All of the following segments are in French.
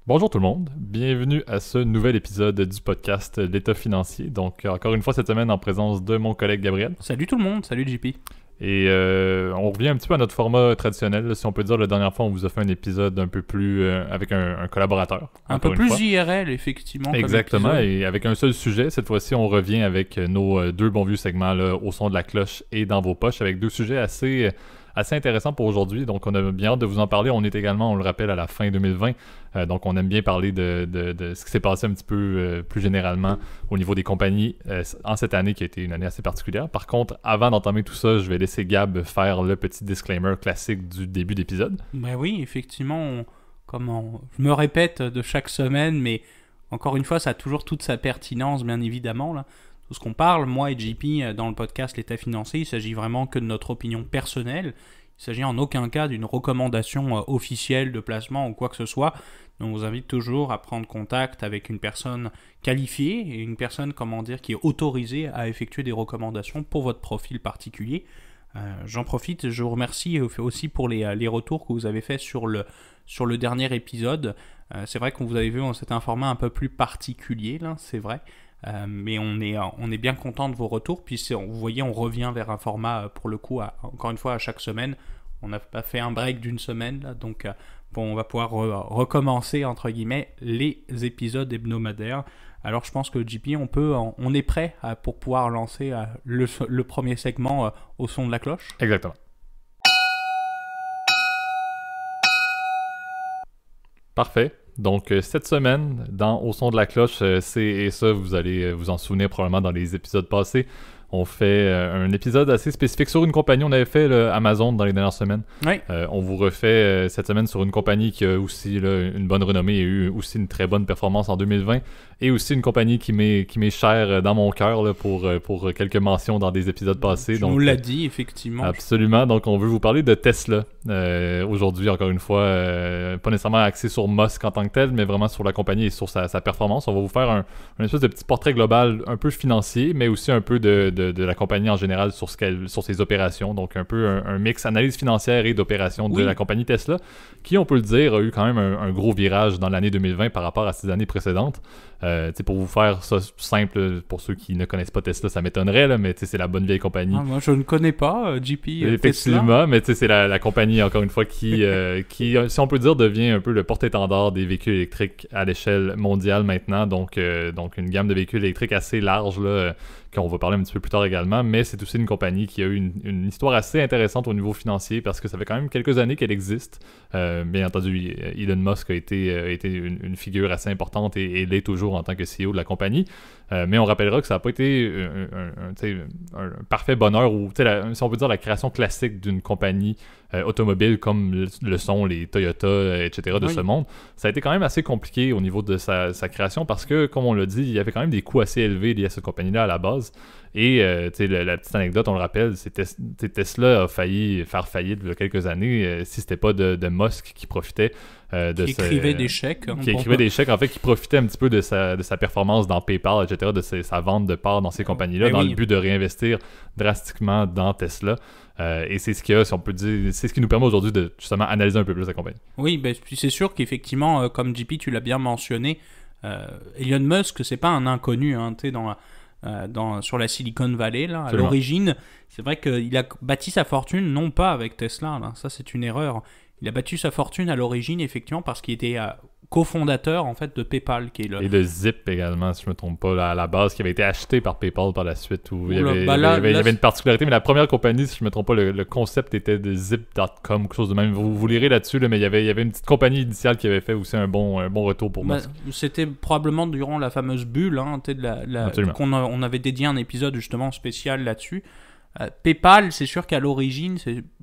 Bonjour tout le monde, bienvenue à ce nouvel épisode du podcast L'État financier. Donc encore une fois cette semaine en présence de mon collègue Gabriel. Salut tout le monde, salut JP. Et on revient un petit peu à notre format traditionnel, là, si on peut dire. La dernière fois on vous a fait un épisode un peu plus avec un collaborateur. Un peu plus IRL effectivement. Exactement, comme et avec un seul sujet. Cette fois-ci on revient avec nos deux bons vieux segments là, au son de la cloche et dans vos poches, avec deux sujets assez intéressant pour aujourd'hui. Donc, on a bien hâte de vous en parler. On est également, on le rappelle, à la fin 2020. Donc, on aime bien parler de ce qui s'est passé un petit peu plus généralement au niveau des compagnies en cette année qui a été une année assez particulière. Par contre, avant d'entamer tout ça, je vais laisser Gab faire le petit disclaimer classique du début d'épisode. Ben oui, effectivement, je me répète de chaque semaine, mais encore une fois, ça a toujours toute sa pertinence, bien évidemment, là. Tout ce qu'on parle, moi et JP, dans le podcast L'État financier, il s'agit vraiment que de notre opinion personnelle. Il s'agit en aucun cas d'une recommandation officielle de placement ou quoi que ce soit. Donc, on vous invite toujours à prendre contact avec une personne qualifiée et une personne, qui est autorisée à effectuer des recommandations pour votre profil particulier. J'en profite, je vous remercie aussi pour les retours que vous avez faits sur le dernier épisode. C'est vrai qu'on vous avait vu, c'était un format un peu plus particulier, là, c'est vrai. Mais on est bien content de vos retours. Puis vous voyez, on revient vers un format, pour le coup, encore une fois, à chaque semaine. On n'a pas fait un break d'une semaine, là, donc on va pouvoir recommencer, entre guillemets, les épisodes hebdomadaires. Alors je pense que JP, on est prêt pour pouvoir lancer le premier segment au son de la cloche. Exactement. Parfait. Donc, cette semaine, Au son de la cloche, et ça, vous allez vous en souvenir probablement dans les épisodes passés, on fait un épisode assez spécifique sur une compagnie. On avait fait Amazon dans les dernières semaines. Oui. On vous refait cette semaine sur une compagnie qui a aussi une bonne renommée et eu aussi une très bonne performance en 2020. Et aussi une compagnie qui m'est chère dans mon cœur là, pour quelques mentions dans des épisodes passés. Tu donc, nous l'as dit, effectivement. Absolument. Donc, on veut vous parler de Tesla. Aujourd'hui, encore une fois, pas nécessairement axé sur Musk en tant que tel, mais vraiment sur la compagnie et sur sa performance. On va vous faire un espèce de petit portrait global, un peu financier, mais aussi un peu de la compagnie en général sur ses opérations. Donc, un peu un mix analyse financière et d'opération de la compagnie Tesla, qui, on peut le dire, a eu quand même un gros virage dans l'année 2020 par rapport à ses années précédentes. Pour vous faire ça simple, pour ceux qui ne connaissent pas Tesla, ça m'étonnerait, là, mais c'est la bonne vieille compagnie. Moi, je ne connais pas JP. Effectivement, Tesla. mais c'est la compagnie, encore une fois, qui, si on peut dire, devient un peu le porte-étendard des véhicules électriques à l'échelle mondiale maintenant. Donc une gamme de véhicules électriques assez large, là, qu'on va parler un petit peu plus tard également. Mais c'est aussi une compagnie qui a eu une histoire assez intéressante au niveau financier, parce que ça fait quand même quelques années qu'elle existe. Bien entendu, Elon Musk a été une figure assez importante et l'est toujours en tant que CEO de la compagnie. Mais on rappellera que ça n'a pas été un parfait bonheur, ou si on peut dire la création classique d'une compagnie automobile comme le sont les Toyota, etc. de ce monde. Ça a été quand même assez compliqué au niveau de sa création, parce que, comme on l'a dit, il y avait quand même des coûts assez élevés liés à cette compagnie-là à la base. Et la petite anecdote, on le rappelle, Tesla a failli faire faillite il y a quelques années si c'était pas de Musk qui profitait qui écrivait des chèques. En fait, qui profitait un petit peu de sa performance dans PayPal, etc., de sa vente de parts dans ces compagnies-là, le but de réinvestir drastiquement dans Tesla. Et c'est ce qu'il y a, si on peut dire, c'est ce qui nous permet aujourd'hui de justement analyser un peu plus la compagnie. Oui, c'est sûr qu'effectivement, comme JP, tu l'as bien mentionné, Elon Musk, c'est pas un inconnu, hein, sur la Silicon Valley, là. À l'origine, c'est vrai qu'il a bâti sa fortune non pas avec Tesla, là. Ça c'est une erreur. Il a battu sa fortune à l'origine, effectivement, parce qu'il était cofondateur, en fait, de PayPal. Et de Zip également, si je ne me trompe pas, là, à la base, qui avait été acheté par PayPal par la suite. Où il y avait une particularité, mais la première compagnie, si je ne me trompe pas, le concept était de Zip.com, quelque chose de même. Vous lirez là-dessus, là, mais il y avait une petite compagnie initiale qui avait fait aussi un bon retour pour moi. C'était probablement durant la fameuse bulle, hein, on avait dédié un épisode justement spécial là-dessus. PayPal, c'est sûr qu'à l'origine,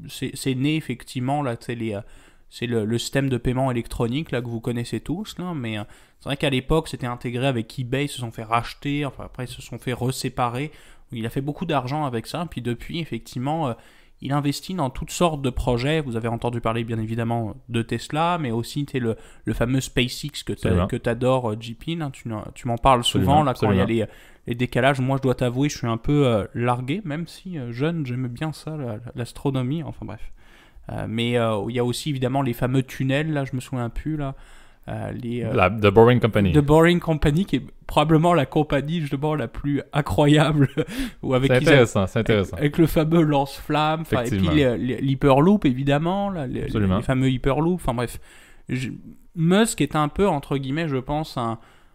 c'est né effectivement, là, c'est le système de paiement électronique là, que vous connaissez tous, là, mais c'est vrai qu'à l'époque, c'était intégré avec eBay, ils se sont fait racheter, enfin, après ils se sont fait reséparer. Il a fait beaucoup d'argent avec ça, puis depuis, effectivement, il investit dans toutes sortes de projets. Vous avez entendu parler, bien évidemment, de Tesla, mais aussi le fameux SpaceX que tu adores, JP. Là, tu m'en parles souvent là, quand il y a les décalages. Moi, je dois t'avouer, je suis un peu largué, même si jeune, j'aimais bien ça, l'astronomie, enfin bref. Mais il y a aussi évidemment les fameux tunnels, là, je me souviens plus, là. The Boring Company. The Boring Company, qui est probablement la compagnie justement la plus incroyable. Ou avec c'est intéressant. Avec le fameux lance-flamme, et puis l'Hyperloop évidemment, les fameux Hyperloop, enfin bref. Musk est un peu, entre guillemets, je pense,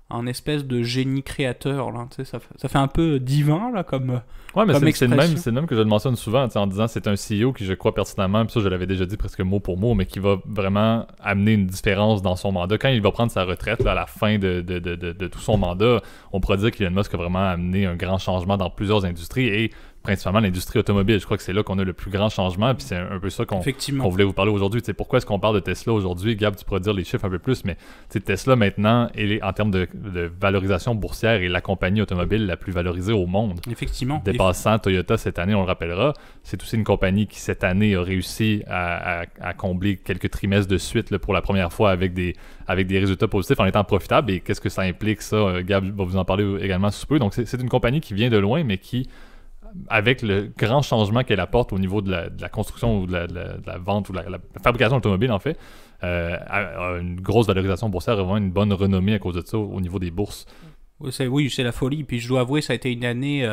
un espèce de génie créateur, là, tu sais, ça fait un peu divin, là, comme mais comme c'est le même que je le mentionne souvent, en disant c'est un CEO qui, je crois pertinemment, puis ça je l'avais déjà dit presque mot pour mot, mais qui va vraiment amener une différence dans son mandat. Quand il va prendre sa retraite, là, à la fin de tout son mandat, on pourrait dire qu'Elon Musk a vraiment amené un grand changement dans plusieurs industries, et principalement l'industrie automobile. Je crois que c'est là qu'on a le plus grand changement, puis c'est un peu ça qu'on voulait vous parler aujourd'hui. T'sais, pourquoi est-ce qu'on parle de Tesla aujourd'hui? Gab, tu pourrais dire les chiffres un peu plus, mais Tesla maintenant, en termes de valorisation boursière, est la compagnie automobile la plus valorisée au monde. Effectivement. Dépassant Toyota cette année, on le rappellera. C'est aussi une compagnie qui cette année a réussi à combler quelques trimestres de suite là, pour la première fois avec des résultats positifs en étant profitable. Et qu'est-ce que ça implique, ça? Gab va vous en parler également sous peu. Donc c'est une compagnie qui vient de loin, mais qui, avec le grand changement qu'elle apporte au niveau de la construction ou de la vente ou de la fabrication automobile, en fait, a une grosse valorisation boursière, vraiment une bonne renommée à cause de ça au niveau des bourses. Oui, c'est la folie. Puis je dois avouer, ça a été une année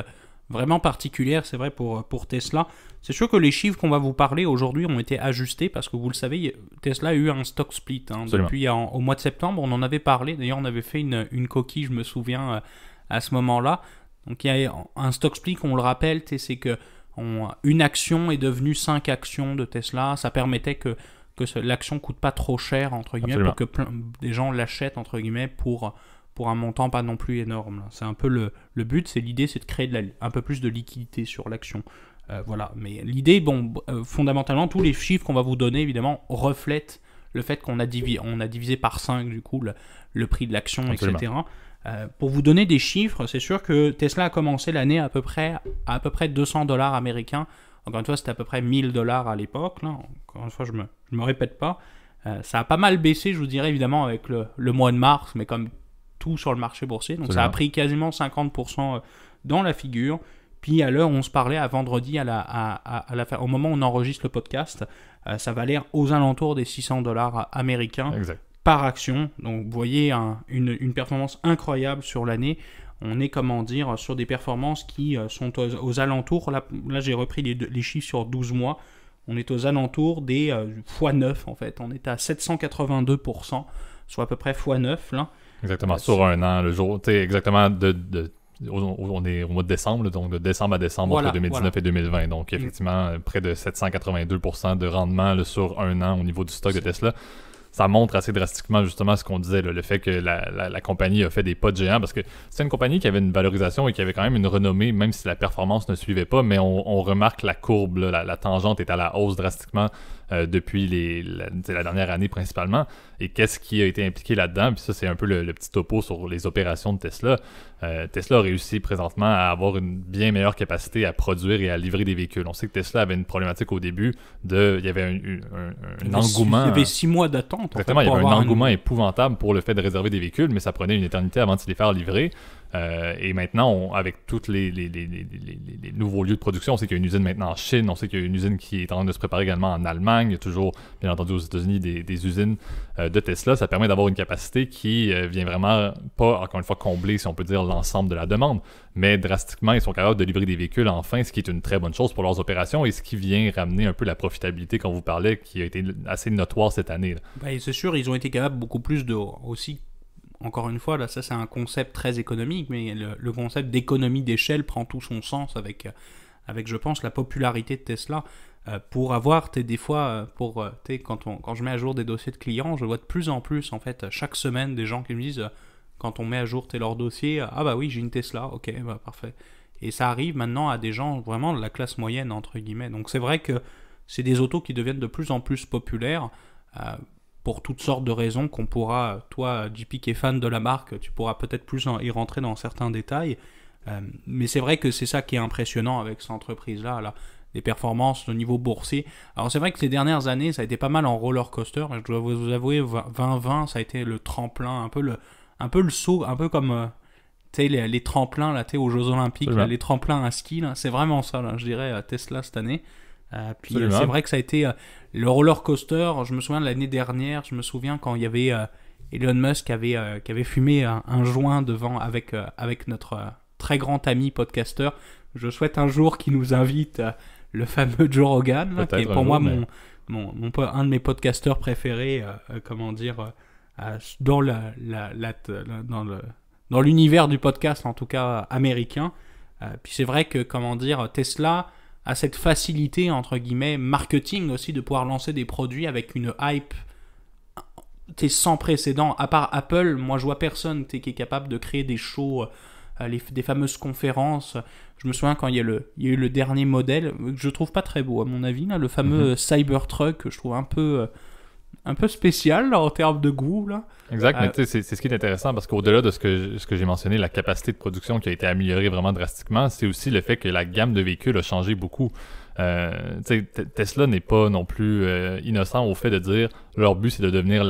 vraiment particulière, c'est vrai, pour Tesla. C'est sûr que les chiffres qu'on va vous parler aujourd'hui ont été ajustés parce que vous le savez, Tesla a eu un stock split. Depuis au mois de septembre, on en avait parlé. D'ailleurs, on avait fait une coquille, je me souviens, à ce moment-là. Donc il y a un stock split, on le rappelle, c'est que une action est devenue 5 actions de Tesla. Ça permettait que l'action coûte pas trop cher, entre guillemets, pour que des gens l'achètent, entre guillemets, pour un montant pas non plus énorme. Là. C'est un peu le but, l'idée, c'est de créer un peu plus de liquidité sur l'action. Voilà. Mais l'idée, fondamentalement, tous les chiffres qu'on va vous donner, évidemment, reflètent le fait qu'on a divisé par 5, du coup, le prix de l'action, Absolument. etc. Pour vous donner des chiffres, c'est sûr que Tesla a commencé l'année à peu près $200 américains. Encore une fois, c'était à peu près $1000 à l'époque. Là. Encore une fois, je me répète pas. Ça a pas mal baissé, je vous dirais, évidemment, avec le mois de mars, mais comme tout sur le marché boursier. Donc, ça a pris quasiment 50% dans la figure. Puis, à l'heure où on se parlait, à vendredi, au moment où on enregistre le podcast, ça valait aux alentours des $600 américains. Exact. Par action. Donc, vous voyez une performance incroyable sur l'année. On est, sur des performances qui sont aux alentours. Là j'ai repris les chiffres sur 12 mois. On est aux alentours des x9, en fait. On est à 782%, soit à peu près x9, là. Exactement, sur un an, le jour. Tu sais, exactement, on est au mois de décembre, donc de décembre à décembre entre 2019 et 2020. Donc, effectivement, près de 782% de rendement là, sur un an au niveau du stock de Tesla. Ça montre assez drastiquement justement ce qu'on disait, là, le fait que la compagnie a fait des pas de géant, parce que c'est une compagnie qui avait une valorisation et qui avait quand même une renommée, même si la performance ne suivait pas, mais on remarque la courbe, là, la tangente est à la hausse drastiquement depuis la dernière année principalement. Et qu'est-ce qui a été impliqué là-dedans? Puis ça, c'est un peu le petit topo sur les opérations de Tesla. Tesla a réussi présentement à avoir une bien meilleure capacité à produire et à livrer des véhicules. On sait que Tesla avait une problématique au début il y avait un engouement. Il y avait 6 mois d'attente. Exactement, il y avait un engouement épouvantable pour le fait de réserver des véhicules, mais ça prenait une éternité avant de se les faire livrer. Et maintenant, avec tous les nouveaux lieux de production, on sait qu'il y a une usine maintenant en Chine, on sait qu'il y a une usine qui est en train de se préparer également en Allemagne, il y a toujours, bien entendu, aux États-Unis, des usines de Tesla. Ça permet d'avoir une capacité qui vient vraiment pas, encore une fois, combler, si on peut dire, l'ensemble de la demande, mais drastiquement, ils sont capables de livrer des véhicules enfin, ce qui est une très bonne chose pour leurs opérations et ce qui vient ramener un peu la profitabilité qu'on vous parlait, qui a été assez notoire cette année. Ben, c'est sûr, ils ont été capables beaucoup plus aussi. Encore une fois, là, ça c'est un concept très économique, mais le concept d'économie d'échelle prend tout son sens avec je pense, la popularité de Tesla. Pour avoir, des fois, quand je mets à jour des dossiers de clients, je vois de plus en plus, en fait, chaque semaine, des gens qui me disent, quand on met à jour leur dossier, ah bah oui, j'ai une Tesla, ok, bah parfait. Et ça arrive maintenant à des gens vraiment de la classe moyenne, entre guillemets. Donc c'est vrai que c'est des autos qui deviennent de plus en plus populaires, pour toutes sortes de raisons qu'on pourra, toi, JP qui est fan de la marque, tu pourras peut-être plus y rentrer dans certains détails. Mais c'est vrai que c'est ça qui est impressionnant avec cette entreprise-là, là, les performances au niveau boursier. Alors c'est vrai que ces dernières années, ça a été pas mal en roller coaster. Je dois vous avouer, 2020, ça a été le tremplin, un peu le saut, un peu comme les tremplins là, aux Jeux Olympiques, là, les tremplins à ski. Là, c'est vraiment ça, là, je dirais, Tesla cette année. Puis c'est vrai que ça a été le roller coaster. Je me souviens de l'année dernière, quand il y avait Elon Musk avait fumé un joint devant avec notre très grand ami podcasteur. Je souhaite un jour qu'il nous invite le fameux Joe Rogan, là, qui est pour moi un de mes podcasteurs préférés, dans dans l'univers du podcast, en tout cas américain. Puis c'est vrai que, Tesla a cette facilité, entre guillemets, marketing aussi, de pouvoir lancer des produits avec une hype sans précédent. À part Apple, moi je vois personne qui est capable de créer des shows, des fameuses conférences. Je me souviens quand il y a eu le dernier modèle, que je trouve pas très beau à mon avis, là, le fameux Cybertruck, que je trouve un peu spécial là, en termes de goût. Là. Exact, mais tu sais, c'est ce qui est intéressant parce qu'au-delà de ce que j'ai mentionné, la capacité de production qui a été améliorée vraiment drastiquement, c'est aussi le fait que la gamme de véhicules a changé beaucoup. Tesla n'est pas non plus innocent au fait de dire leur but c'est de devenir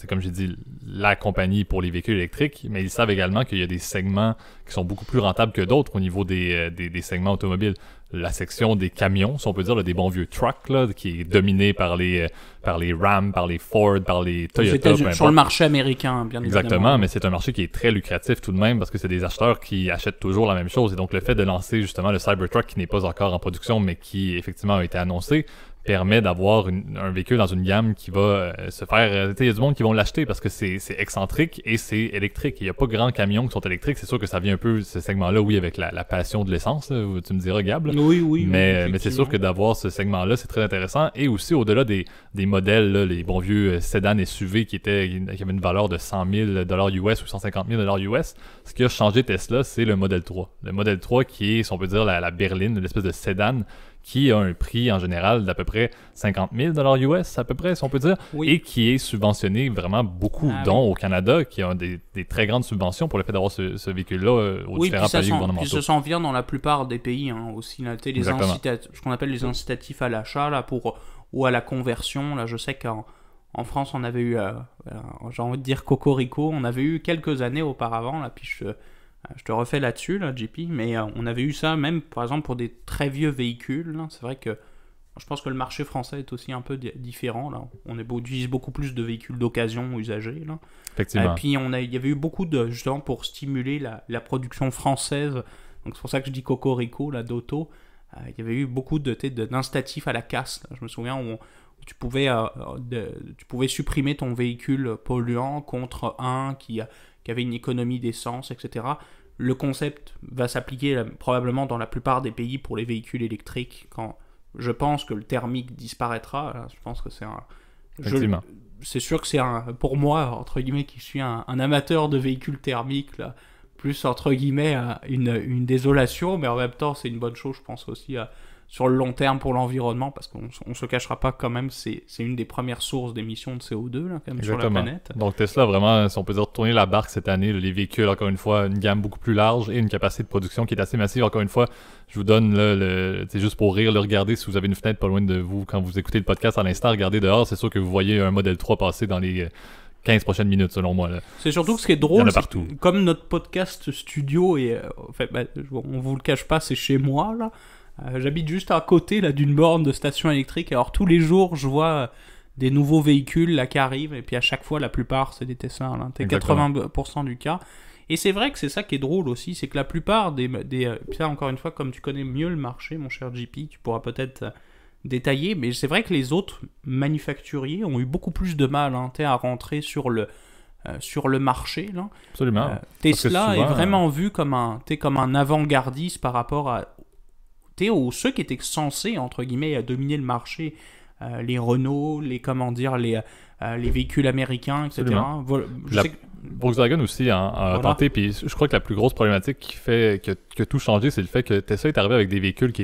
comme j'ai dit, la compagnie pour les véhicules électriques, mais ils savent également qu'il y a des segments qui sont beaucoup plus rentables que d'autres au niveau des segments automobiles. La section des camions, si on peut dire, là, des bons vieux trucks, là, qui est dominée par les Ram, par les Ford, par les Toyota. Sur le marché américain, bien évidemment. Exactement, mais c'est un marché qui est très lucratif tout de même parce que c'est des acheteurs qui achètent toujours la même chose. Et donc le fait de lancer justement le Cybertruck qui n'est pas encore en production, mais qui effectivement a été annoncé, permet d'avoir un véhicule dans une gamme qui va se faire... Il y a du monde qui vont l'acheter parce que c'est excentrique et c'est électrique. Il n'y a pas grand camions qui sont électriques. C'est sûr que ça vient un peu, ce segment-là, oui, avec la passion de l'essence, tu me diras, Gab. Oui. Mais c'est sûr que d'avoir ce segment-là, c'est très intéressant. Et aussi, au-delà des modèles, là, les bons vieux sédan SUV qui avaient une valeur de 100 000 US ou 150 000 US, ce qui a changé Tesla, c'est le Model 3. Le Model 3 qui est, si on peut dire, la berline, l'espèce de sédan qui a un prix en général d'à peu près 50 000 US, à peu près, si on peut dire, et qui est subventionné vraiment beaucoup, dont au Canada, qui a des très grandes subventions pour le fait d'avoir ce véhicule-là aux différents paliers gouvernementaux. Puis ça s'en vient dans la plupart des pays, aussi, là, ce qu'on appelle les incitatifs à l'achat, là, ou à la conversion. Là, je sais qu'en France, on avait eu, j'ai envie de dire Cocorico, on avait eu quelques années auparavant, là, puis je te refais là-dessus, là, JP, mais on avait eu ça même, par exemple, pour des très vieux véhicules. Là. C'est vrai que je pense que le marché français est aussi un peu différent. Là. On utilise beaucoup plus de véhicules d'occasion usagés. Là. Effectivement. Et puis, il y avait eu beaucoup justement, pour stimuler la production française. Donc, c'est pour ça que je dis Cocorico, là, d'auto. Il y avait eu beaucoup d'incitatifs à la casse. Là. Je me souviens où tu pouvais supprimer ton véhicule polluant contre un qui avait une économie d'essence, etc. Le concept va s'appliquer probablement dans la plupart des pays pour les véhicules électriques, quand je pense que le thermique disparaîtra. Là, je pense que c'est c'est sûr que c'est pour moi, entre guillemets, qui suis un amateur de véhicules thermiques, là, plus entre guillemets une désolation, mais en même temps c'est une bonne chose, je pense aussi sur le long terme pour l'environnement, parce qu'on ne se cachera pas quand même, c'est une des premières sources d'émissions de CO2 là, quand même, sur la planète. Donc Tesla, vraiment, si on peut dire, tourner la barque cette année, les véhicules, encore une fois, une gamme beaucoup plus large et une capacité de production qui est assez massive. Encore une fois, je vous donne, c'est juste pour rire, le regarder si vous avez une fenêtre pas loin de vous, quand vous écoutez le podcast à l'instant, regardez dehors, c'est sûr que vous voyez un Model 3 passer dans les 15 prochaines minutes, selon moi. Là. C'est surtout que ce qui est drôle, c'est que, comme notre podcast studio, et on vous le cache pas, c'est chez moi, là. J'habite juste à côté là, d'une borne de station électrique. Alors tous les jours, je vois des nouveaux véhicules là, qui arrivent. Et puis à chaque fois, la plupart, c'est des Tesla. Là. C'est 80% du cas. Et c'est vrai que c'est ça qui est drôle aussi. C'est que la plupart des puis ça, encore une fois, comme tu connais mieux le marché, mon cher JP, tu pourras peut-être détailler. Mais c'est vrai que les autres manufacturiers ont eu beaucoup plus de mal à rentrer sur le marché. Là. Absolument. Tesla souvent, est vraiment vu comme un avant-gardiste par rapport à ceux qui étaient censés, entre guillemets, dominer le marché, les Renault, les véhicules américains, etc. Volkswagen aussi a tenté, puis je crois que la plus grosse problématique qui fait que tout changé, c'est le fait que Tesla est arrivé avec des véhicules qui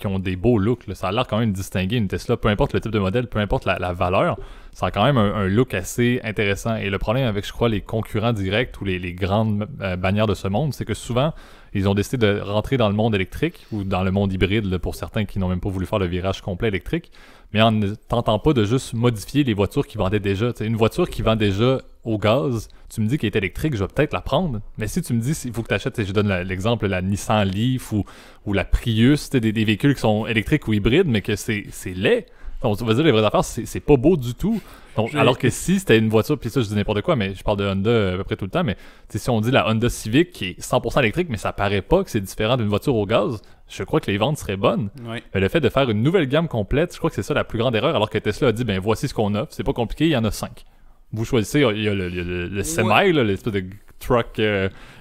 ont des beaux looks. Là. Ça a l'air quand même distingué une Tesla, peu importe le type de modèle, peu importe la valeur, ça a quand même un look assez intéressant. Et le problème avec, je crois, les concurrents directs ou les grandes bannières de ce monde, c'est que souvent, ils ont décidé de rentrer dans le monde électrique ou dans le monde hybride, là, pour certains qui n'ont même pas voulu faire le virage complet électrique, mais en ne tentant pas de juste modifier les voitures qui vendaient déjà. T'sais, une voiture qui vend déjà au gaz, tu me dis qu'elle est électrique, je vais peut-être la prendre. Mais si tu me dis il faut que tu achètes, je donne l'exemple, la Nissan Leaf ou la Prius, des véhicules qui sont électriques ou hybrides, mais que c'est laid. On va dire les vraies affaires, c'est pas beau du tout. Donc, alors que si c'était une voiture, puis ça je dis n'importe quoi, mais je parle de Honda à peu près tout le temps, mais si on dit la Honda Civic qui est 100% électrique, mais ça paraît pas que c'est différent d'une voiture au gaz, je crois que les ventes seraient bonnes. Oui. Mais le fait de faire une nouvelle gamme complète, je crois que c'est ça la plus grande erreur, alors que Tesla a dit, ben voici ce qu'on offre, c'est pas compliqué, il y en a 5. Vous choisissez, il y a le semi, là, l'espèce de truck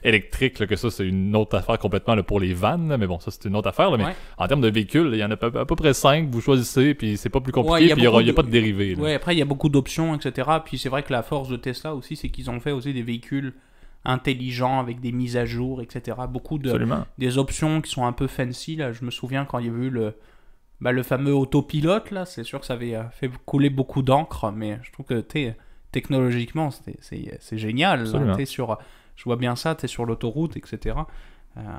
électrique, là, que ça c'est une autre affaire complètement là, pour les vannes, là, mais bon, ça c'est une autre affaire, là, mais en termes de véhicules, il y en a à peu près 5, vous choisissez, puis c'est pas plus compliqué, puis il n'y a pas de dérivés. Ouais, après il y a beaucoup d'options, etc. Puis c'est vrai que la force de Tesla aussi, c'est qu'ils ont fait aussi des véhicules intelligents avec des mises à jour, etc. Beaucoup des options qui sont un peu fancy, là. Je me souviens quand il y avait eu le fameux autopilote, là, c'est sûr que ça avait fait couler beaucoup d'encre, mais je trouve que technologiquement, c'est génial. Là, je vois bien ça, tu es sur l'autoroute, etc.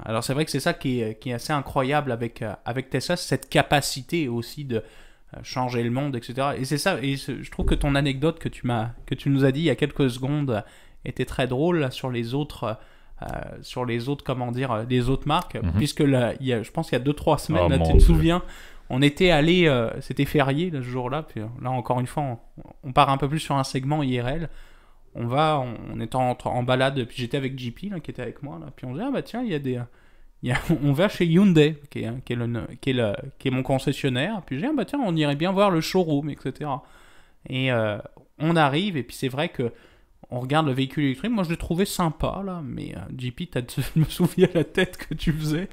Alors c'est vrai que c'est ça qui est assez incroyable avec Tesla, cette capacité aussi de changer le monde, etc. Et c'est ça, et je trouve que ton anecdote que tu nous as dit il y a quelques secondes était très drôle là, sur les autres, comment dire, les autres marques, puisque là, je pense qu'il y a 2-3 semaines, là, tu te souviens, on était allé, c'était férié là, ce jour-là, puis là encore une fois, on part un peu plus sur un segment IRL. On était en balade, puis j'étais avec JP là, qui était avec moi, là, puis on dit ah bah tiens, on va chez Hyundai, qui est mon concessionnaire, puis j'ai dit ah bah tiens, on irait bien voir le showroom, etc. Et on arrive, et puis c'est vrai que on regarde le véhicule électrique. Moi, je l'ai trouvé sympa, là, mais JP, je me souviens la tête que tu faisais.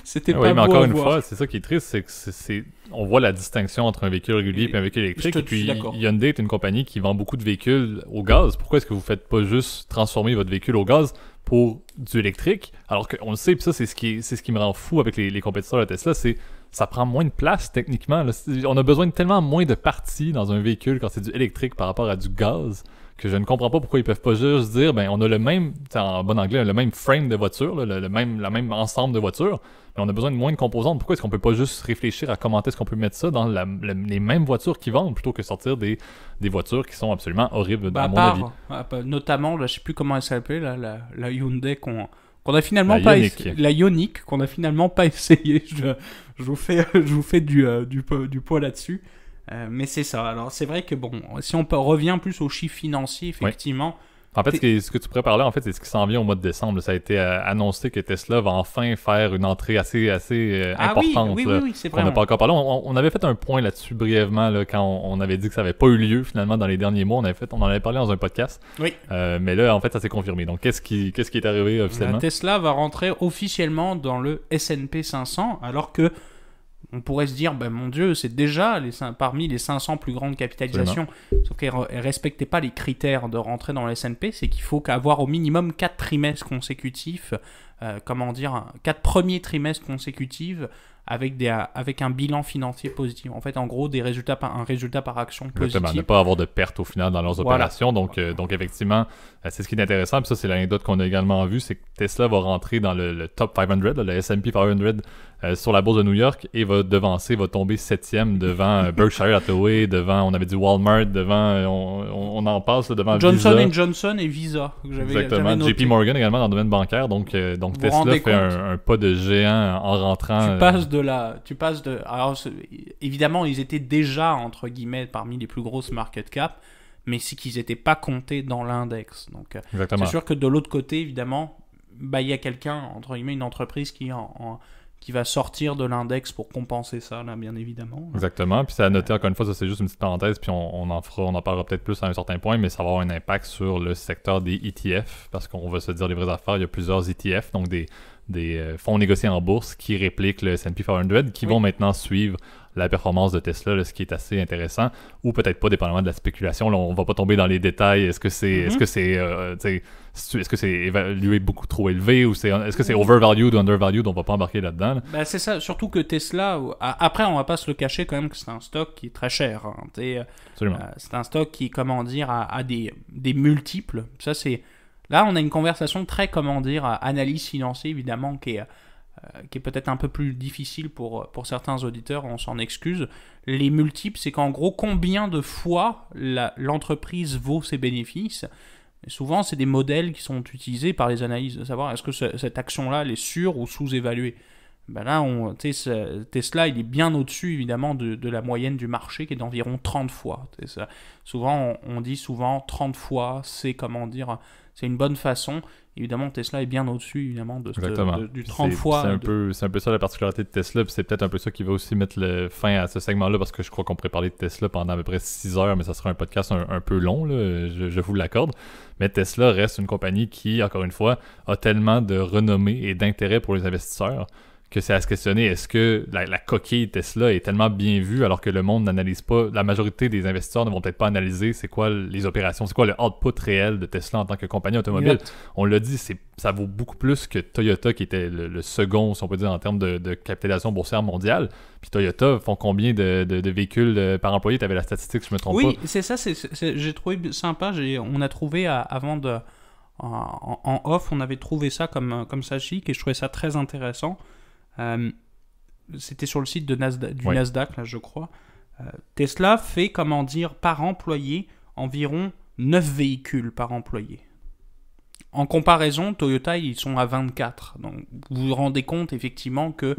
C'était pas beau. Oui, mais encore une fois, c'est ça qui est triste, c'est que on voit la distinction entre un véhicule régulier et un véhicule électrique. Puis Hyundai est une compagnie qui vend beaucoup de véhicules au gaz. Pourquoi est-ce que vous faites pas juste transformer votre véhicule au gaz pour du électrique? Alors qu'on le sait, puis ça, c'est ce qui me rend fou avec les compétiteurs de Tesla, c'est ça prend moins de place techniquement. Là. On a besoin de tellement moins de parties dans un véhicule quand c'est du électrique par rapport à du gaz, que je ne comprends pas pourquoi ils peuvent pas juste dire ben on a le même, en bon anglais, le même frame de voiture, là, la même ensemble de voitures, mais on a besoin de moins de composantes. Pourquoi est-ce qu'on peut pas juste réfléchir à comment est-ce qu'on peut mettre ça dans les mêmes voitures qui vendent plutôt que sortir des voitures qui sont absolument horribles à mon avis. Notamment, là, je sais plus comment elle s'appelait, la Hyundai qu'on a finalement pas essayé, la Ioniq qu'on a finalement pas essayé. Je vous fais du poids là-dessus. Mais c'est ça. Alors c'est vrai que bon, si on revient plus aux chiffres financiers, effectivement. En fait, ce que tu pourrais parler, en fait, c'est ce qui s'en vient au mois de décembre. Ça a été annoncé que Tesla va enfin faire une entrée assez importante. Oui, c'est vrai. On n'a pas encore parlé. On avait fait un point là-dessus brièvement là, quand on avait dit que ça n'avait pas eu lieu finalement dans les derniers mois. On en avait parlé dans un podcast. Oui. Mais là, en fait, ça s'est confirmé. Donc, qu'est-ce qui est arrivé officiellement? Tesla va rentrer officiellement dans le S&P 500, alors que on pourrait se dire, ben mon Dieu, c'est déjà parmi les 500 plus grandes capitalisations. Absolument. Sauf qu'elle ne respectait pas les critères de rentrer dans le S&P. C'est qu'il faut avoir au minimum 4 trimestres consécutifs, 4 premiers trimestres consécutifs avec un bilan financier positif. En fait, en gros, un résultat par action positif. Ne pas avoir de perte au final dans leurs opérations. Donc effectivement, c'est ce qui est intéressant. Puis ça, c'est l'anecdote qu'on a également vue, c'est que Tesla va rentrer dans le top 500, le S&P 500 sur la bourse de New York et va tomber 7e devant Berkshire Hathaway, devant, on avait dit Walmart, devant, on en passe, là, devant Johnson Visa. Johnson et Visa. Exactement. JP Morgan également dans le domaine bancaire. Donc Tesla fait un pas de géant en rentrant. Alors, évidemment, ils étaient déjà, entre guillemets, parmi les plus grosses market cap, mais c'est qu'ils n'étaient pas comptés dans l'index. Donc, c'est sûr que de l'autre côté, évidemment, il y a quelqu'un, entre guillemets, une entreprise qui va sortir de l'index pour compenser ça, là, bien évidemment. Exactement. Puis c'est à noter, encore une fois, ça c'est juste une petite parenthèse, puis on en parlera peut-être plus à un certain point, mais ça va avoir un impact sur le secteur des ETF, parce qu'on va se dire les vraies affaires, il y a plusieurs ETF, donc des fonds négociés en bourse qui répliquent le S&P 500, qui vont maintenant suivre la performance de Tesla, là, ce qui est assez intéressant, ou peut-être pas, dépendamment de la spéculation. Là, on va pas tomber dans les détails. Est-ce que c'est évalué beaucoup trop élevé, ou est-ce que c'est overvalued ou undervalued? On va pas embarquer là-dedans. Là. C'est ça, surtout que Tesla, après on va pas se le cacher quand même que c'est un stock qui est très cher. Hein. Absolument. C'est un stock qui, a des multiples. Ça c'est... Là, on a une conversation très, analyse financière, évidemment, qui est peut-être un peu plus difficile pour certains auditeurs, on s'en excuse. Les multiples, c'est qu'en gros, combien de fois l'entreprise vaut ses bénéfices. Et souvent, c'est des modèles qui sont utilisés par les analystes, de savoir est-ce que cette action-là, elle est sur ou sous-évaluée. Ben là, Tesla, il est bien au-dessus, évidemment, de la moyenne du marché, qui est d'environ 30 fois. Souvent, on dit souvent 30 fois, c'est une bonne façon. Évidemment, Tesla est bien au-dessus, évidemment, du 30 fois. C'est un peu ça la particularité de Tesla, puis c'est peut-être un peu ça qui va aussi mettre fin à ce segment-là, parce que je crois qu'on pourrait parler de Tesla pendant à peu près 6 heures, mais ça sera un podcast un peu long, là, je vous l'accorde. Mais Tesla reste une compagnie qui, encore une fois, a tellement de renommée et d'intérêt pour les investisseurs que c'est à se questionner, est-ce que la coquille Tesla est tellement bien vue alors que le monde n'analyse pas, la majorité des investisseurs ne vont peut-être pas analyser c'est quoi les opérations, c'est quoi le output réel de Tesla en tant que compagnie automobile. Exact. On l'a dit, ça vaut beaucoup plus que Toyota qui était le second, si on peut dire, en termes de capitalisation boursière mondiale. Puis Toyota font combien de véhicules par employé? Tu avais la statistique, si je me trompe pas. Oui, c'est ça, j'ai trouvé sympa, on a trouvé avant de... En off, on avait trouvé ça comme ça chic et je trouvais ça très intéressant. C'était sur le site du Nasdaq, là, je crois. Tesla fait, par employé, environ 9 véhicules par employé. En comparaison, Toyota, ils sont à 24. Donc, vous vous rendez compte, effectivement, que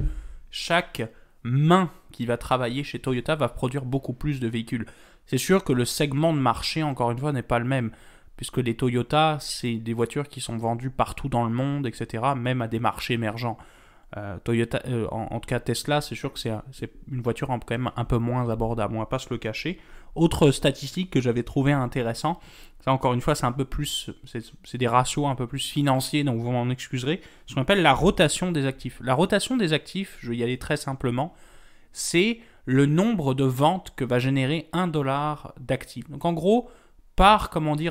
chaque main qui va travailler chez Toyota va produire beaucoup plus de véhicules. C'est sûr que le segment de marché, encore une fois, n'est pas le même, puisque les Toyota, c'est des voitures qui sont vendues partout dans le monde, etc., même à des marchés émergents. Toyota, en tout cas Tesla, c'est sûr que c'est une voiture quand même un peu moins abordable, on va pas se le cacher. Autre statistique que j'avais trouvé intéressant, ça encore une fois c'est un peu plus, c'est des ratios un peu plus financiers, donc vous m'en excuserez, ce qu'on appelle la rotation des actifs. La rotation des actifs, je vais y aller très simplement, c'est le nombre de ventes que va générer $1 d'actifs. Donc en gros, par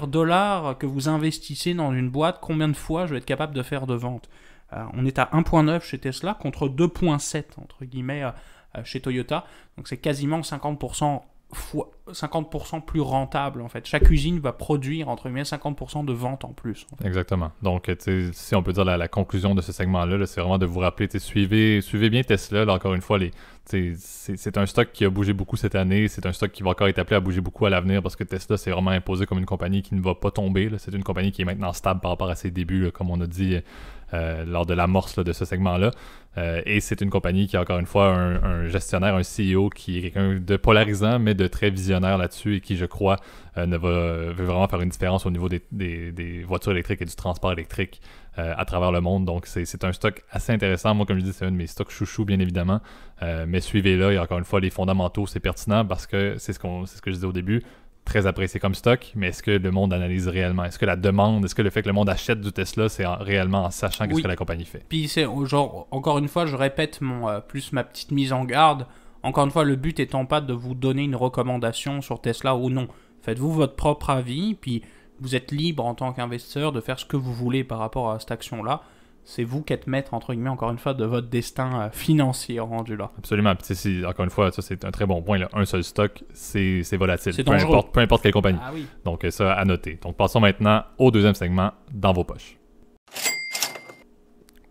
dollar que vous investissez dans une boîte, combien de fois je vais être capable de faire de ventes. On est à 1.9 chez Tesla contre 2.7 entre guillemets chez Toyota. Donc c'est quasiment 50% plus rentable en fait. Chaque usine va produire entre guillemets 50% de ventes en plus. En fait. Exactement. Donc si on peut dire la conclusion de ce segment-là, là, c'est vraiment de vous rappeler, suivez bien Tesla. Là, encore une fois, c'est un stock qui a bougé beaucoup cette année. C'est un stock qui va encore être appelé à bouger beaucoup à l'avenir parce que Tesla s'est vraiment imposé comme une compagnie qui ne va pas tomber. Là. C'est une compagnie qui est maintenant stable par rapport à ses débuts, là, comme on a dit lors de l'amorce de ce segment-là. Et c'est une compagnie qui a encore une fois un gestionnaire, un CEO qui est quelqu'un de polarisant, mais de très visionnaire là-dessus et qui, je crois, veut vraiment faire une différence au niveau des voitures électriques et du transport électrique à travers le monde. Donc, c'est un stock assez intéressant. Moi, comme je dis, c'est un de mes stocks chouchous, bien évidemment. Mais suivez-le. Et encore une fois, les fondamentaux, c'est pertinent parce que c'est ce que je disais au début. Très apprécié comme stock, mais est-ce que le monde analyse réellement? Est-ce que la demande, est-ce que le fait que le monde achète du Tesla, c'est réellement en sachant qu'est-ce que la compagnie fait? Puis c'est genre, encore une fois, je répète plus ma petite mise en garde. Encore une fois, le but étant pas de vous donner une recommandation sur Tesla ou non. Faites-vous votre propre avis, puis vous êtes libre en tant qu'investisseur de faire ce que vous voulez par rapport à cette action-là. C'est vous qui êtes maître, entre guillemets, encore une fois, de votre destin financier rendu là. Absolument. Puis, encore une fois, ça, c'est un très bon point. Là. Un seul stock, c'est volatile. C'est dangereux. Peu importe quelle compagnie. Ah oui. Donc, ça, à noter. Donc, passons maintenant au deuxième segment, dans vos poches.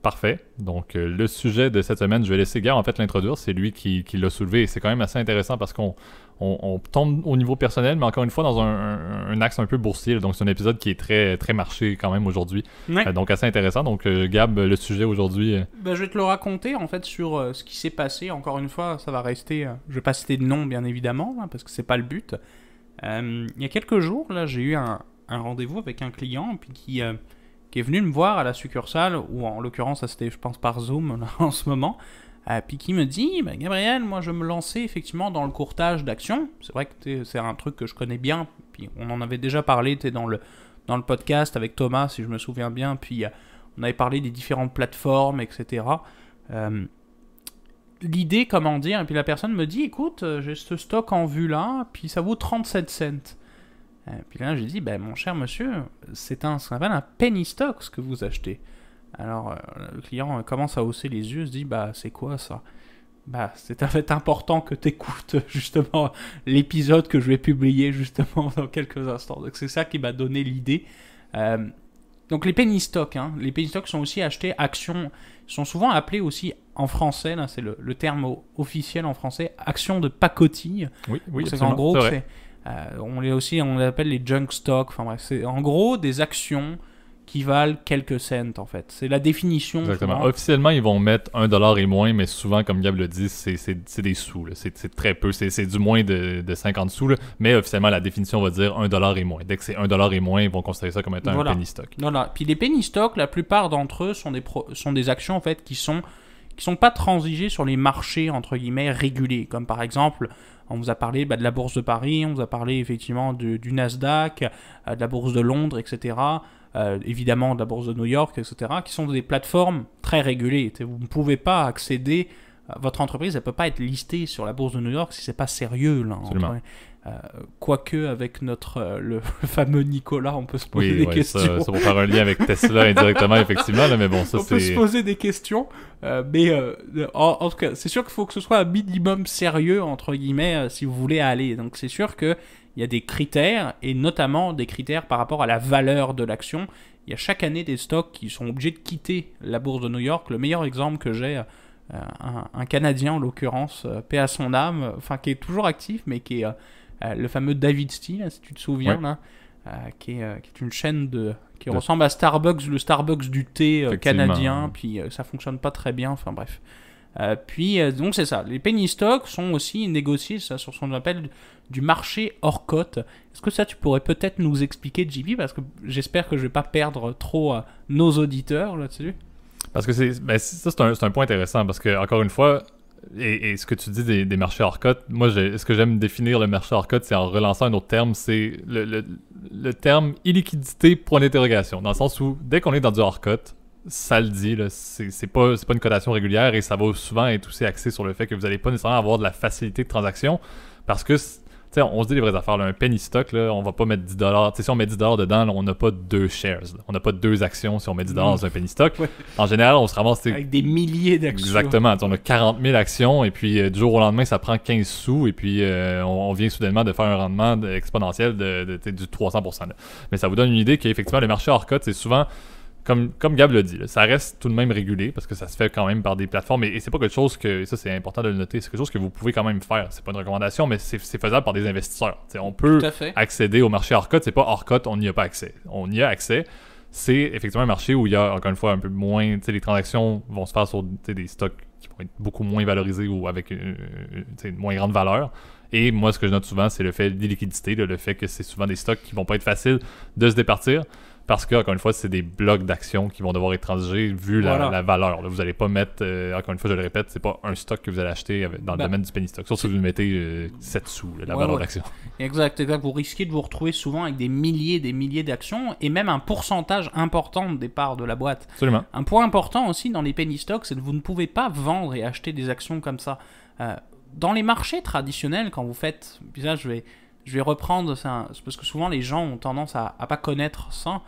Parfait. Donc, le sujet de cette semaine, je vais laisser Gare en fait l'introduire. C'est lui qui l'a soulevé. Et c'est quand même assez intéressant parce qu'on tombe au niveau personnel, mais encore une fois dans un axe un peu boursier. Donc, c'est un épisode qui est très, très marché quand même aujourd'hui. Ouais. Donc, assez intéressant. Donc, Gab, le sujet aujourd'hui... Je vais te le raconter en fait sur ce qui s'est passé. Encore une fois, ça va rester... je vais pas citer de nom, bien évidemment, hein, parce que c'est pas le but. Il y a quelques jours, là, j'ai eu un rendez-vous avec un client puis qui est venu me voir à la succursale, ou en l'occurrence, ça c'était, je pense, par Zoom là, en ce moment, puis qui me dit Gabriel, moi je me lançais effectivement dans le courtage d'actions. C'est vrai que c'est un truc que je connais bien, puis on en avait déjà parlé dans le podcast avec Thomas, si je me souviens bien, puis on avait parlé des différentes plateformes, etc. L'idée, et puis la personne me dit écoute, j'ai ce stock en vue là, puis ça vaut 37 cents. Puis là, j'ai dit, mon cher monsieur, c'est ce qu'on appelle un penny stock, ce que vous achetez. Alors, le client commence à hausser les yeux, se dit, c'est quoi ça? C'est en fait important que tu écoutes justement l'épisode que je vais publier justement dans quelques instants. Donc, c'est ça qui m'a donné l'idée. Donc, les penny stocks, les penny stocks sont aussi achetés actions, sont souvent appelés aussi en français, là, c'est le terme officiel en français, actions de pacotille. Oui, c'est en gros, on les appelle les junk stocks. Enfin bref, c'est en gros des actions qui valent quelques cents, en fait. C'est la définition. Exactement. Souvent. Officiellement, ils vont mettre 1$ et moins, mais souvent, comme Gab le dit, c'est des sous. Là. C'est très peu. C'est du moins de 50 sous. Là. Mais officiellement, la définition va dire 1$ et moins. Dès que c'est 1$ et moins, ils vont considérer ça comme étant un penny stock. Voilà. Puis les penny stocks, la plupart d'entre eux sont des actions, en fait, qui sont pas transigées sur les marchés, entre guillemets, régulés. Comme par exemple, on vous a parlé de la Bourse de Paris, on vous a parlé effectivement du Nasdaq, de la Bourse de Londres, etc., évidemment de la Bourse de New York, etc., qui sont des plateformes très régulées. Vous ne pouvez pas accéder, votre entreprise, elle ne peut pas être listée sur la Bourse de New York si ce n'est pas sérieux. Là, quoique avec le fameux Nicolas, on peut se poser des questions. Ça pour faire un lien avec Tesla indirectement, effectivement, là, mais bon, ça on peut se poser des questions, mais en tout cas, c'est sûr qu'il faut que ce soit un minimum sérieux, entre guillemets, si vous voulez aller. Donc c'est sûr qu'il y a des critères, et notamment des critères par rapport à la valeur de l'action. Il y a chaque année des stocks qui sont obligés de quitter la bourse de New York. Le meilleur exemple que j'ai, un Canadien en l'occurrence, paix à son âme, enfin qui est toujours actif, mais qui est le fameux David Steele, si tu te souviens, là, qui est une chaîne qui ressemble à Starbucks, le Starbucks du thé canadien, puis ça fonctionne pas très bien, enfin bref. Donc c'est ça, les penny stocks sont aussi négociés ça, sur ce qu'on appelle du marché hors cote. Est-ce que ça tu pourrais peut-être nous expliquer, JP, parce que j'espère que je vais pas perdre trop nos auditeurs là-dessus. Parce que c'est un point intéressant, parce que encore une fois, et ce que tu dis des marchés hors cote, moi ce que j'aime définir le marché hors cote, c'est en relançant un autre terme, c'est le terme illiquidité point d'interrogation, dans le sens où dès qu'on est dans du hors cote, ça le dit, là, c'est pas une cotation régulière, et ça va souvent être aussi axé sur le fait que vous n'allez pas nécessairement avoir de la facilité de transaction, parce que on se dit les vraies affaires, là, un penny stock, là, on va pas mettre 10$. Si on met 10$ dedans, là, on n'a pas 2 shares. Là. On n'a pas 2 actions si on met 10$ dans un penny stock. Ouais. En général, on se ramasse... Avec des milliers d'actions. Exactement. On a 40 000 actions, et puis du jour au lendemain, ça prend 15 sous, et puis on vient soudainement de faire un rendement exponentiel du 300%. Là. Mais ça vous donne une idée qu'effectivement, le marché hors cote, c'est souvent... Comme Gab l'a dit, là, ça reste tout de même régulé parce que ça se fait quand même par des plateformes et c'est pas quelque chose que, et ça c'est important de le noter, c'est quelque chose que vous pouvez quand même faire. C'est pas une recommandation, mais c'est faisable par des investisseurs. T'sais, on peut accéder au marché hors cote, c'est pas hors cote, on n'y a pas accès. On y a accès. C'est effectivement un marché où il y a encore une fois un peu moins, les transactions vont se faire sur des stocks qui vont être beaucoup moins valorisés ou avec une moins grande valeur. Et moi, ce que je note souvent, c'est le fait d'illiquidité, le fait que c'est souvent des stocks qui vont pas être faciles de se départir. Parce que, encore une fois, c'est des blocs d'actions qui vont devoir être transigés vu la valeur. Là. Vous n'allez pas mettre, encore une fois, je le répète, c'est pas un stock que vous allez acheter dans le domaine du penny stock. Sauf si vous mettez 7 sous, la valeur d'action. Exact. Vous risquez de vous retrouver souvent avec des milliers d'actions et même un pourcentage important des parts de la boîte. Absolument. Un point important aussi dans les penny stocks, c'est que vous ne pouvez pas vendre et acheter des actions comme ça. Dans les marchés traditionnels, quand vous faites... Puis là, je vais reprendre ça, parce que souvent les gens ont tendance à pas connaître ça.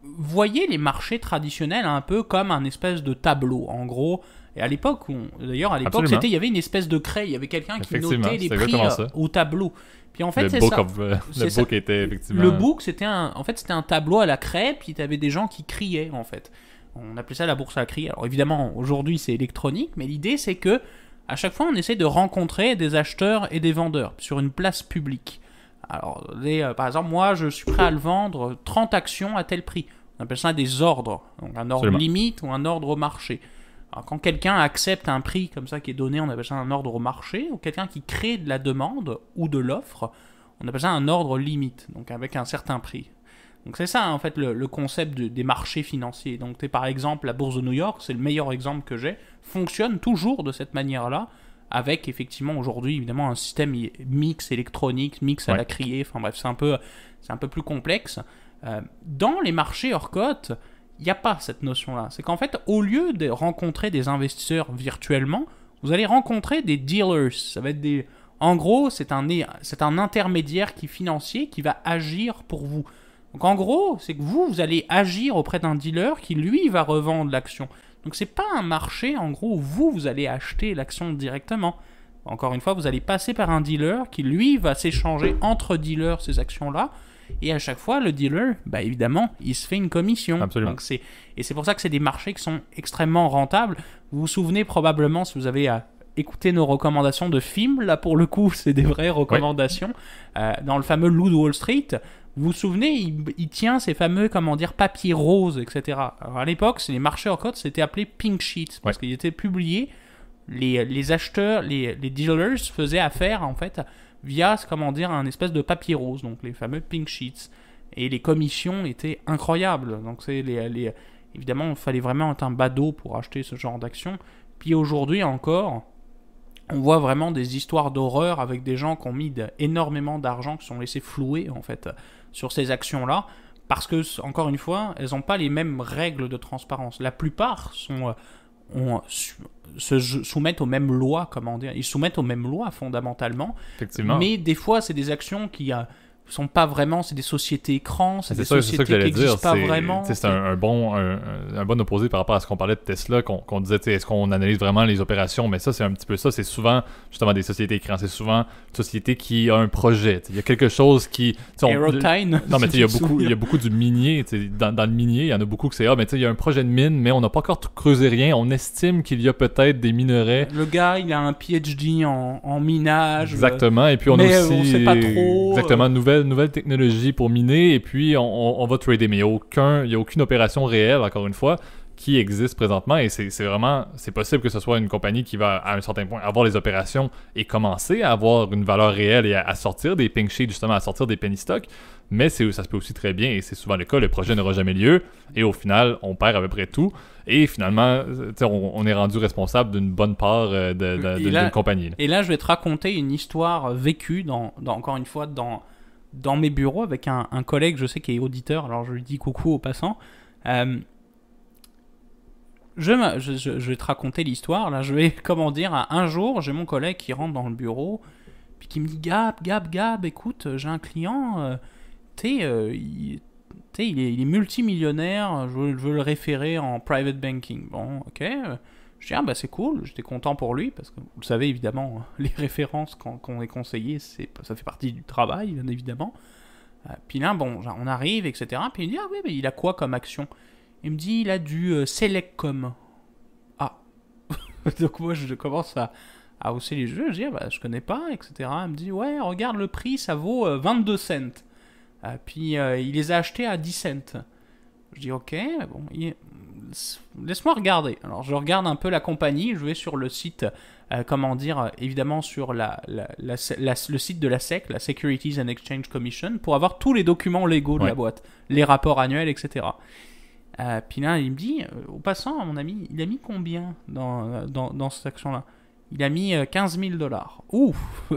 Voyez les marchés traditionnels un peu comme un espèce de tableau, en gros. Et à l'époque, il y avait une espèce de craie, il y avait quelqu'un qui notait les prix au tableau. Puis en fait, le book était effectivement... Le book, c'était un tableau à la craie, puis tu avais des gens qui criaient, en fait. On appelait ça la bourse à la crie. Alors évidemment, aujourd'hui, c'est électronique, mais l'idée, c'est que à chaque fois, on essaie de rencontrer des acheteurs et des vendeurs sur une place publique. Alors, par exemple, moi, je suis prêt à le vendre 30 actions à tel prix. On appelle ça des ordres. Donc, un ordre limite ou un ordre au marché. Alors, quand quelqu'un accepte un prix comme ça qui est donné, on appelle ça un ordre au marché. Ou quelqu'un qui crée de la demande ou de l'offre, on appelle ça un ordre limite, donc avec un certain prix. Donc, c'est ça, en fait, le concept des marchés financiers. Donc, par exemple, la bourse de New York, c'est le meilleur exemple que j'ai, fonctionne toujours de cette manière-là, avec effectivement aujourd'hui évidemment un système mix électronique, mix à la criée, enfin bref, c'est un peu plus complexe. Dans les marchés hors cote, il n'y a pas cette notion-là. C'est qu'en fait, au lieu de rencontrer des investisseurs virtuellement, vous allez rencontrer des dealers. Ça va être en gros, c'est un intermédiaire financier qui va agir pour vous. Donc en gros, c'est que vous allez agir auprès d'un dealer qui lui va revendre l'action. Donc c'est pas un marché, en gros, où vous allez acheter l'action directement. Encore une fois, vous allez passer par un dealer qui, lui, va s'échanger entre dealers ces actions-là. Et à chaque fois, le dealer, évidemment, il se fait une commission. Absolument. Donc c'est pour ça que c'est des marchés qui sont extrêmement rentables. Vous vous souvenez probablement, si vous avez écouté nos recommandations de films, là pour le coup, c'est des vraies recommandations. Dans le fameux Loup de Wall Street, Vous vous souvenez, il tient ces fameux, papiers roses, etc. Alors à l'époque, les marchés en cote, c'était appelé pink sheets, parce qu'ils étaient publiés. Les acheteurs, les dealers faisaient affaire, en fait, via, un espèce de papier rose, donc les fameux pink sheets. Et les commissions étaient incroyables. Donc évidemment, il fallait vraiment être un badaud pour acheter ce genre d'actions. Puis aujourd'hui encore, on voit vraiment des histoires d'horreur avec des gens qui ont mis énormément d'argent, qui sont laissés flouer, en fait, sur ces actions-là, parce que, encore une fois, elles n'ont pas les mêmes règles de transparence. La plupart se soumettent aux mêmes lois, ils soumettent aux mêmes lois fondamentalement. Effectivement. Mais des fois, c'est des actions qui sont pas vraiment, c'est des sociétés écrans, c'est des ça sociétés que qui n'existent pas vraiment. C'est un bon opposé par rapport à ce qu'on parlait de Tesla, qu'on disait, est-ce qu'on analyse vraiment les opérations, mais ça, c'est un petit peu ça, c'est souvent, justement, des sociétés écrans, c'est souvent une société qui a un projet, il y a quelque chose qui... Aerotyne. Non, mais il y a beaucoup du minier, dans le minier, il y en a beaucoup que c'est, mais il y a un projet de mine, mais on n'a pas encore creusé rien, on estime qu'il y a peut-être des minerais. Le gars, il a un PhD en minage. Exactement, et puis on a aussi... on sait pas trop. Exactement, nouvelle technologie pour miner, et puis on va trader, mais il n'y a aucune opération réelle, encore une fois, qui existe présentement, et c'est possible que ce soit une compagnie qui va, à un certain point, avoir les opérations et commencer à avoir une valeur réelle et à sortir des pink sheets, justement, à sortir des penny stocks, mais ça se peut aussi très bien, et c'est souvent le cas, le projet n'aura jamais lieu, et au final, on perd à peu près tout, et finalement, on est rendu responsable d'une bonne part d'une compagnie. Là. Et là, je vais te raconter une histoire vécue, encore une fois, dans mes bureaux avec un collègue, je sais, qui est auditeur, alors je lui dis coucou au passant. Je vais te raconter l'histoire. Là, je vais, un jour, j'ai mon collègue qui rentre dans le bureau, puis qui me dit Gab, écoute, j'ai un client, il est multimillionnaire, je veux le référer en private banking. Bon, ok. Je dis, c'est cool, j'étais content pour lui, parce que vous le savez, évidemment, les références qu'on est conseillé, ça fait partie du travail, bien évidemment. Puis là, on arrive, etc. Puis il me dit, oui, mais il a quoi comme action? Il me dit, il a du Selectcom. Ah. Donc moi, je commence à hausser les yeux, je dis, je connais pas, etc. Il me dit, ouais, regarde le prix, ça vaut 22 cents. Puis il les a achetés à 10 cents. Je dis, ok, laisse-moi regarder. Alors je regarde un peu la compagnie, je vais sur le site, évidemment sur le site de la SEC, la Securities and Exchange Commission, pour avoir tous les documents légaux de la boîte, les rapports annuels, etc. Puis là, il me dit, au passant, mon ami, il a mis combien dans cette action-là? Il a mis $15,000. Ouf.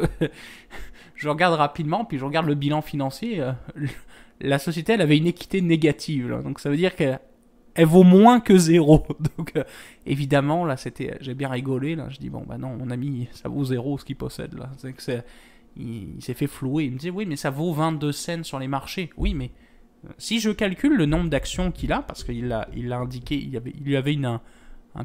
Je regarde rapidement, puis je regarde le bilan financier. La société, elle avait une équité négative, là. Donc ça veut dire qu'elle vaut moins que zéro. Donc évidemment, là, j'ai bien rigolé. Là. Je dis, non, mon ami, ça vaut zéro ce qu'il possède. Là. Il s'est fait flouer. Il me dit, oui, mais ça vaut 22 cents sur les marchés. Oui, mais si je calcule le nombre d'actions qu'il a, parce qu'il l'a indiqué, il lui avait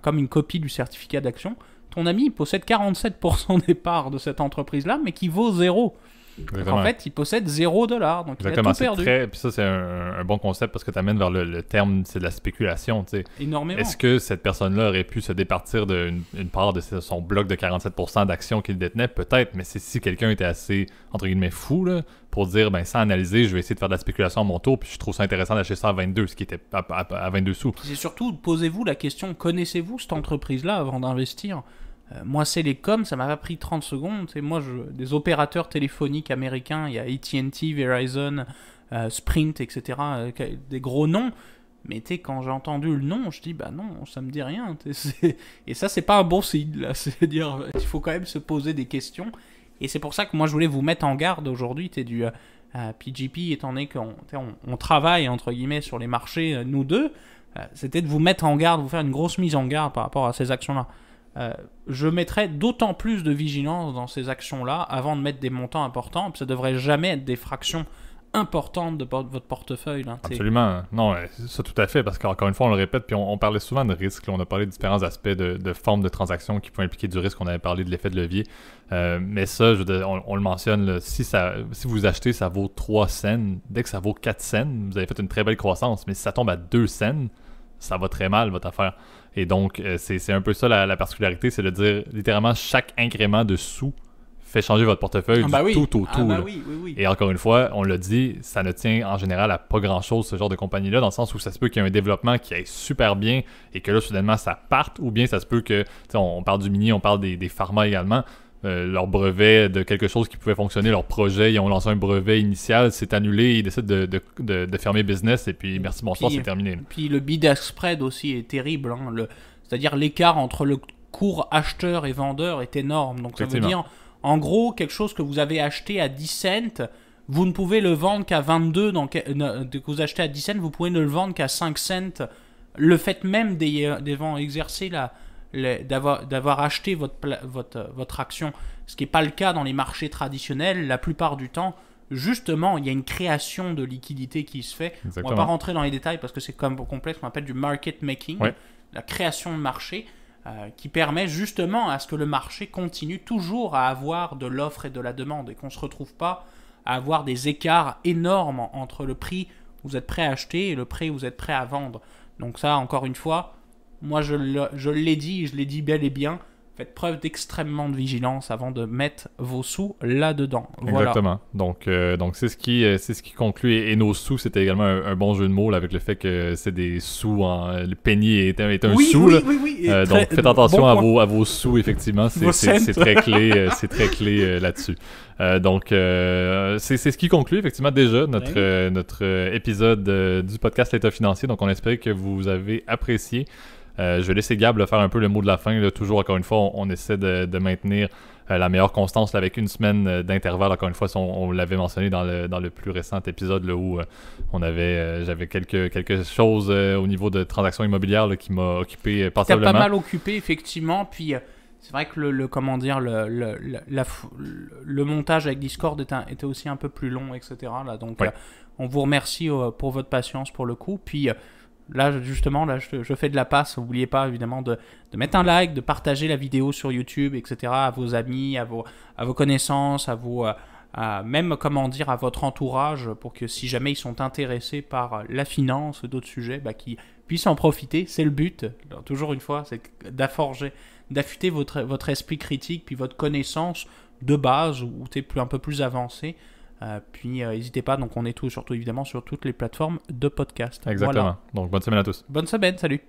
comme une copie du certificat d'action, ton ami il possède 47% des parts de cette entreprise-là, mais qui vaut zéro. Donc, en fait, il possède $0. Donc exactement, il a tout perdu. Puis ça, c'est un bon concept parce que tu amènes vers le terme, c'est de la spéculation. T'sais. Énormément. Est-ce que cette personne-là aurait pu se départir d'une part de son bloc de 47% d'actions qu'il détenait? Peut-être, mais c'est si quelqu'un était assez, entre guillemets, fou là, pour dire, sans analyser, je vais essayer de faire de la spéculation à mon tour, puis je trouve ça intéressant d'acheter ça à 22, ce qui était à 22 sous. C'est surtout, posez-vous la question, connaissez-vous cette entreprise-là avant d'investir? Moi, Selectcom, ça m'a pas pris 30 secondes. Moi, des opérateurs téléphoniques américains, il y a AT&T, Verizon, Sprint, etc., des gros noms. Mais quand j'ai entendu le nom, je dis, non, ça me dit rien. Et ça, c'est pas un bon signe. Là. C'est-à-dire, il faut quand même se poser des questions. Et c'est pour ça que moi, je voulais vous mettre en garde aujourd'hui. Du PGP, étant donné qu'on travaille, entre guillemets, sur les marchés, nous deux, c'était de vous mettre en garde, vous faire une grosse mise en garde par rapport à ces actions-là. Je mettrais d'autant plus de vigilance dans ces actions-là avant de mettre des montants importants. Ça devrait jamais être des fractions importantes de votre portefeuille. Là, absolument. Non, ça tout à fait, parce qu'encore une fois, on le répète, puis on parlait souvent de risque. Là, on a parlé de différents aspects de formes de transactions qui peuvent impliquer du risque. On avait parlé de l'effet de levier. Mais ça, on le mentionne, là, si vous achetez, ça vaut 3 cents. Dès que ça vaut 4 cents, vous avez fait une très belle croissance. Mais si ça tombe à 2 cents, ça va très mal, votre affaire. Et donc, c'est un peu ça la particularité, c'est de dire, littéralement, chaque incrément de sous fait changer votre portefeuille tout au tout. Là. Oui. Et encore une fois, on l'a dit, ça ne tient en général à pas grand-chose, ce genre de compagnie-là, dans le sens où ça se peut qu'il y ait un développement qui aille super bien et que là, soudainement, ça parte, ou bien ça se peut que, on parle du mini, on parle des pharma également, leur brevet de quelque chose qui pouvait fonctionner, leur projet, ils ont lancé un brevet initial, c'est annulé, ils décident de fermer business et puis merci, bonsoir, c'est terminé. Puis le bid-ask spread aussi est terrible, hein. C'est-à-dire l'écart entre le cours acheteur et vendeur est énorme. Donc ça veut dire, en gros, quelque chose que vous avez acheté à 10 cents, vous ne pouvez le vendre qu'à 22, que vous achetez à 10 cents, vous pouvez ne le vendre qu'à 5 cents. Le fait même d'avoir exercé d'avoir acheté votre action, ce qui n'est pas le cas dans les marchés traditionnels, la plupart du temps, justement, il y a une création de liquidité qui se fait. Exactement. On ne va pas rentrer dans les détails parce que c'est quand même complexe, on appelle du market making, la création de marché, qui permet justement à ce que le marché continue toujours à avoir de l'offre et de la demande et qu'on ne se retrouve pas à avoir des écarts énormes entre le prix où vous êtes prêt à acheter et le prix où vous êtes prêt à vendre. Donc ça, encore une fois, moi je l'ai dit, je l'ai dit bel et bien, faites preuve d'extrêmement de vigilance avant de mettre vos sous là-dedans. Voilà. Exactement. Donc c'est ce qui conclut. Et nos sous, c'était également un bon jeu de mots là, avec le fait que c'est des sous. Le penny est un sou. Oui. Donc faites attention à vos sous, effectivement. C'est très clé, là-dessus. Donc c'est ce qui conclut effectivement déjà notre épisode du podcast L'État financier. Donc on espère que vous avez apprécié. Je vais laisser Gab faire un peu le mot de la fin. Là. Toujours, encore une fois, on essaie de maintenir la meilleure constance là, avec une semaine d'intervalle. Encore une fois, on l'avait mentionné dans le plus récent épisode là, où j'avais quelque chose au niveau de transactions immobilières là, qui m'a occupé passablement. T'as pas mal occupé, effectivement. Puis c'est vrai que le montage avec Discord était aussi un peu plus long, etc. Là. Donc on vous remercie pour votre patience pour le coup. Puis là, justement, je fais de la passe. N'oubliez pas, évidemment, de mettre un like, de partager la vidéo sur YouTube, etc., à vos amis, à vos connaissances, même, à votre entourage, pour que si jamais ils sont intéressés par la finance ou d'autres sujets, qu'ils puissent en profiter. C'est le but. Alors, toujours une fois, c'est d'affûter votre esprit critique, puis votre connaissance de base, où tu es un peu plus avancé. Puis n'hésitez pas, donc on est surtout évidemment sur toutes les plateformes de podcast. Exactement. Voilà. Donc bonne semaine à tous. Bonne semaine, salut.